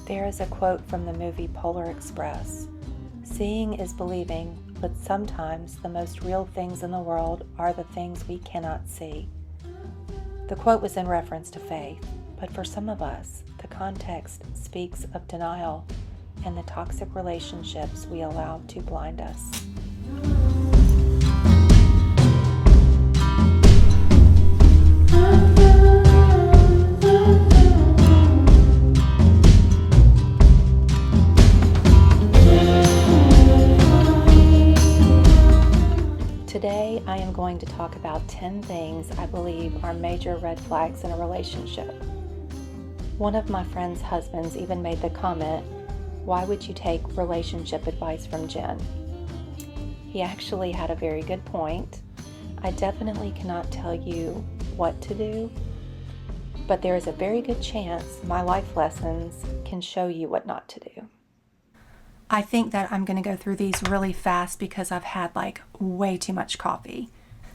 There is a quote from the movie Polar Express. "Seeing is believing, but sometimes the most real things in the world are the things we cannot see." The quote was in reference to faith, but for some of us, the context speaks of denial and the toxic relationships we allow to blind us. Today, I am going to talk about 10 things I believe are major red flags in a relationship. One of my friend's husbands even made the comment, "Why would you take relationship advice from Jenn?" He actually had a very good point. I definitely cannot tell you what to do, but there is a very good chance my life lessons can show you what not to do. I think that I'm going to go through these really fast because I've had way too much coffee.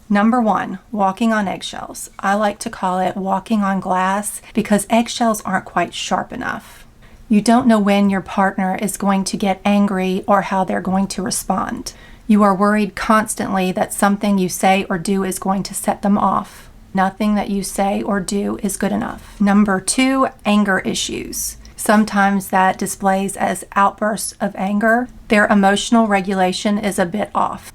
Number 1, walking on eggshells. I like to call it walking on glass because eggshells aren't quite sharp enough. You don't know when your partner is going to get angry or how they're going to respond. You are worried constantly that something you say or do is going to set them off. Nothing that you say or do is good enough. Number 2, anger issues. Sometimes that displays as outbursts of anger. Their emotional regulation is a bit off.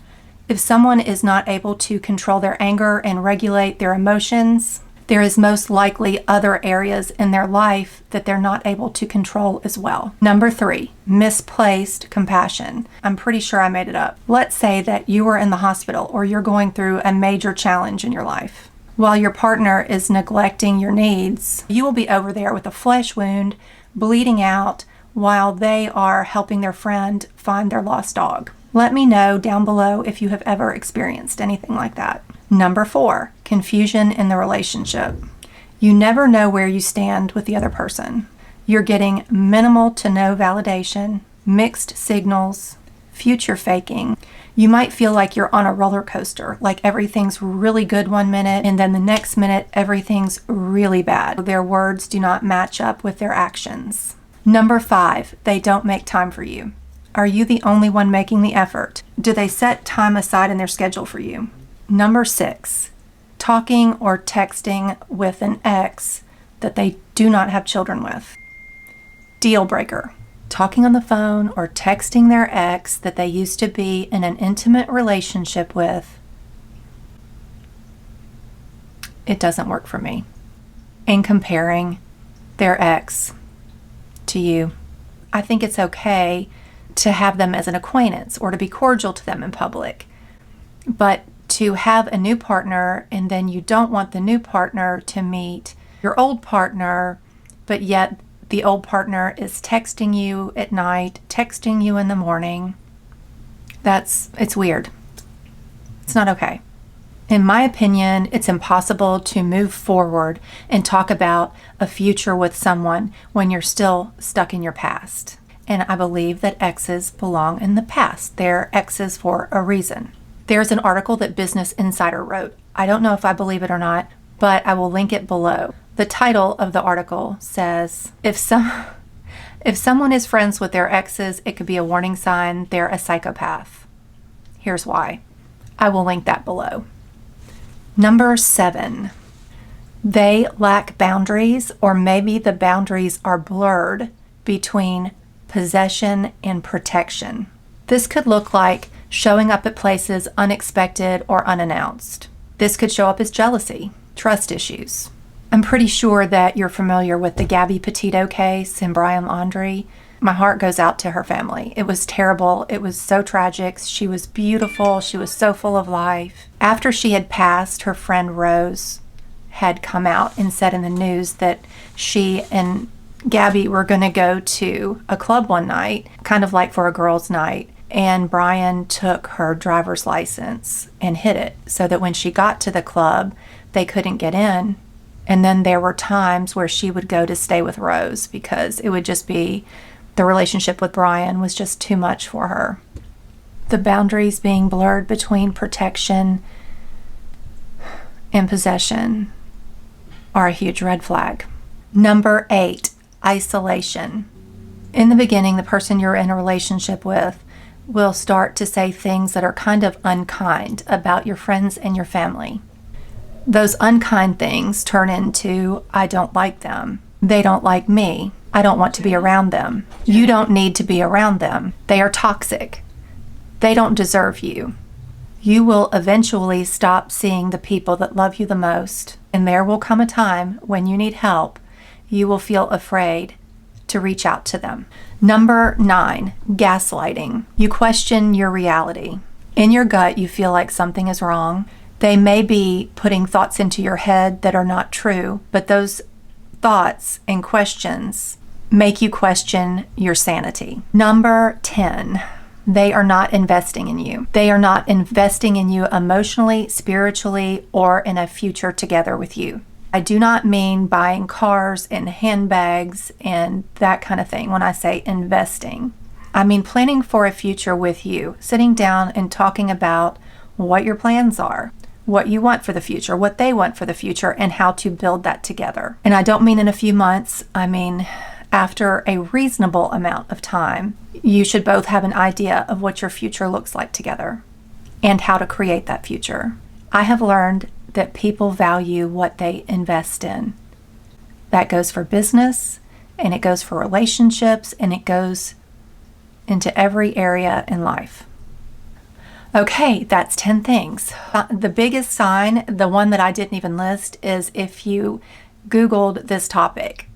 If someone is not able to control their anger and regulate their emotions, there is most likely other areas in their life that they're not able to control as well. Number 3, misplaced compassion. I'm pretty sure I made it up. Let's say that you are in the hospital or you're going through a major challenge in your life. While your partner is neglecting your needs, you will be over there with a flesh wound, bleeding out, while they are helping their friend find their lost dog. Let me know down below if you have ever experienced anything like that. Number 4, confusion in the relationship. You never know where you stand with the other person. You're getting minimal to no validation, mixed signals, future faking. You might feel like you're on a roller coaster, like everything's really good one minute and then the next minute everything's really bad. Their words do not match up with their actions. Number 5, they don't make time for you. Are you the only one making the effort? Do they set time aside in their schedule for you? Number 6, talking or texting with an ex that they do not have children with. Deal breaker. Talking on the phone or texting their ex that they used to be in an intimate relationship with. It doesn't work for me. And comparing their ex to you. I think it's okay to have them as an acquaintance or to be cordial to them in public. But to have a new partner and then you don't want the new partner to meet your old partner, but yet the old partner is texting you at night, texting you in the morning. It's weird. It's not okay. In my opinion, it's impossible to move forward and talk about a future with someone when you're still stuck in your past. And I believe that exes belong in the past. They're exes for a reason. There's an article that Business Insider wrote. I don't know if I believe it or not, but I will link it below. The title of the article says, if someone is friends with their exes, it could be a warning sign they're a psychopath. Here's why. I will link that below. Number 7, they lack boundaries, or maybe the boundaries are blurred between possession and protection. This could look like showing up at places unexpected or unannounced. This could show up as jealousy, trust issues. I'm pretty sure that you're familiar with the Gabby Petito case and Brian Laundrie. My heart goes out to her family. It was terrible. It was so tragic. She was beautiful. She was so full of life. After she had passed, her friend Rose had come out and said in the news that she and Gabby were going to go to a club one night, kind of like for a girls' night, and Brian took her driver's license and hid it so that when she got to the club, they couldn't get in. And then there were times where she would go to stay with Rose because it would just be, the relationship with Brian was just too much for her. The boundaries being blurred between protection and possession are a huge red flag. Number 8, isolation. In the beginning, the person you're in a relationship with will start to say things that are kind of unkind about your friends and your family. Those unkind things turn into, I don't like them. They don't like me. I don't want to be around them. You don't need to be around them. They are toxic. They don't deserve you. You will eventually stop seeing the people that love you the most, and there will come a time when you need help. You will feel afraid to reach out to them. Number 9, gaslighting. You question your reality. In your gut, you feel like something is wrong. They may be putting thoughts into your head that are not true, but those thoughts and questions make you question your sanity. Number 10, they are not investing in you. They are not investing in you emotionally, spiritually, or in a future together with you. I do not mean buying cars and handbags and that kind of thing when I say investing. I mean planning for a future with you, sitting down and talking about what your plans are, what you want for the future, what they want for the future, and how to build that together. And I don't mean in a few months, I mean after a reasonable amount of time, you should both have an idea of what your future looks like together and how to create that future. I have learned that people value what they invest in. That goes for business, and it goes for relationships, and it goes into every area in life. Okay, that's 10 things. The biggest sign, the one that I didn't even list, is if you Googled this topic,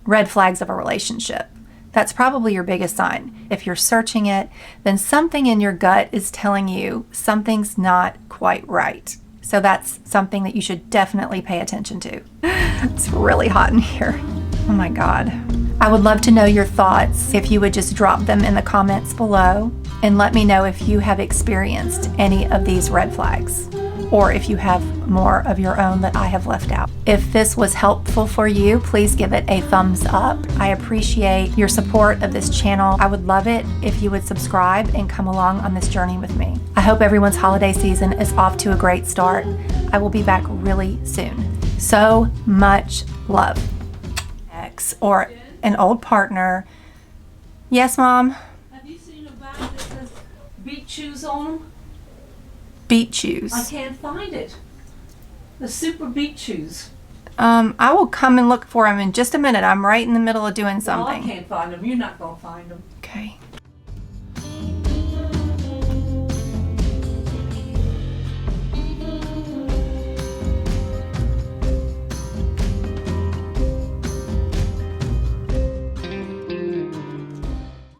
red flags of a relationship. That's probably your biggest sign. If you're searching it, then something in your gut is telling you something's not quite right. So that's something that you should definitely pay attention to. It's really hot in here. Oh my God. I would love to know your thoughts. If you would just drop them in the comments below and let me know if you have experienced any of these red flags, or if you have more of your own that I have left out. If this was helpful for you, please give it a thumbs up. I appreciate your support of this channel. I would love it if you would subscribe and come along on this journey with me. I hope everyone's holiday season is off to a great start. I will be back really soon. So much love. Ex or an old partner. Yes, Mom? Have you seen a bag that says beach shoes on them? Beach shoes. I can't find it. The super beach shoes. I will come and look for them in just a minute. I'm right in the middle of doing Well, I something. can't find them. You're not going to find them. Okay.